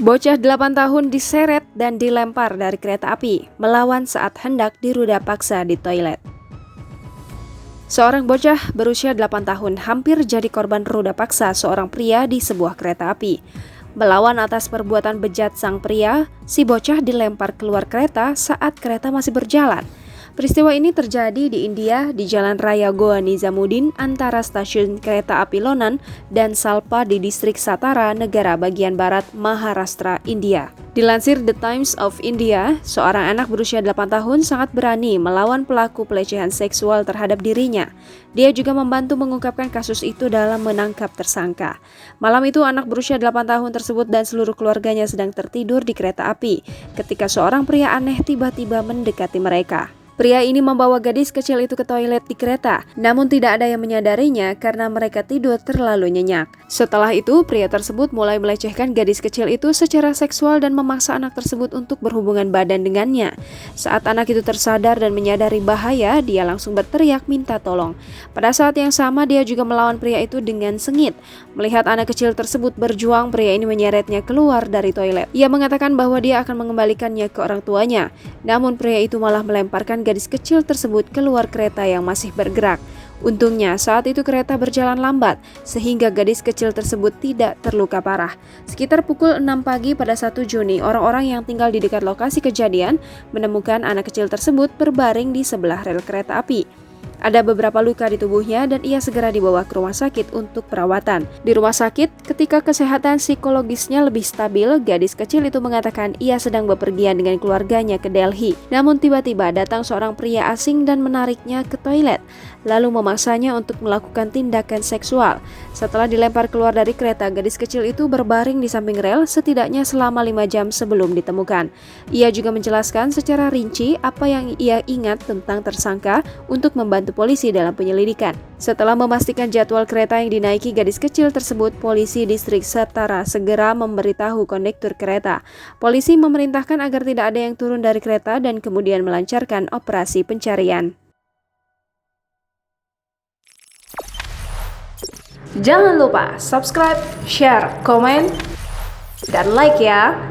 Bocah 8 tahun diseret dan dilempar dari kereta api, melawan saat hendak diruda paksa di toilet. Seorang bocah berusia 8 tahun hampir jadi korban ruda paksa seorang pria di sebuah kereta api. Melawan atas perbuatan bejat sang pria, si bocah dilempar keluar kereta saat kereta masih berjalan. Peristiwa ini terjadi di India di Jalan Raya Goa Nizamuddin antara stasiun kereta api Lonan dan Salpa di distrik Satara, negara bagian barat Maharashtra, India. Dilansir The Times of India, seorang anak berusia 8 tahun sangat berani melawan pelaku pelecehan seksual terhadap dirinya. Dia juga membantu mengungkapkan kasus itu dalam menangkap tersangka. Malam itu anak berusia 8 tahun tersebut dan seluruh keluarganya sedang tertidur di kereta api ketika seorang pria aneh tiba-tiba mendekati mereka. Pria ini membawa gadis kecil itu ke toilet di kereta, namun tidak ada yang menyadarinya karena mereka tidur terlalu nyenyak. Setelah itu, pria tersebut mulai melecehkan gadis kecil itu secara seksual dan memaksa anak tersebut untuk berhubungan badan dengannya. Saat anak itu tersadar dan menyadari bahaya, dia langsung berteriak minta tolong. Pada saat yang sama, dia juga melawan pria itu dengan sengit. Melihat anak kecil tersebut berjuang, pria ini menyeretnya keluar dari toilet. Ia mengatakan bahwa dia akan mengembalikannya ke orang tuanya, namun pria itu malah melemparkan gadis kecil tersebut keluar kereta yang masih bergerak. Untungnya saat itu kereta berjalan lambat sehingga gadis kecil tersebut tidak terluka parah. Sekitar pukul 6 pagi pada 1 Juni, orang-orang yang tinggal di dekat lokasi kejadian menemukan anak kecil tersebut berbaring di sebelah rel kereta api. Ada beberapa luka di tubuhnya dan ia segera dibawa ke rumah sakit untuk perawatan. Di rumah sakit, ketika kesehatan psikologisnya lebih stabil, gadis kecil itu mengatakan ia sedang bepergian dengan keluarganya ke Delhi. Namun tiba-tiba datang seorang pria asing dan menariknya ke toilet, lalu memaksanya untuk melakukan tindakan seksual. Setelah dilempar keluar dari kereta, gadis kecil itu berbaring di samping rel setidaknya selama 5 jam sebelum ditemukan. Ia juga menjelaskan secara rinci apa yang ia ingat tentang tersangka untuk membantu polisi dalam penyelidikan. Setelah memastikan jadwal kereta yang dinaiki gadis kecil tersebut, polisi distrik Satara segera memberitahu kondektur kereta. Polisi memerintahkan agar tidak ada yang turun dari kereta dan kemudian melancarkan operasi pencarian. Jangan lupa subscribe, share, komen, dan like ya!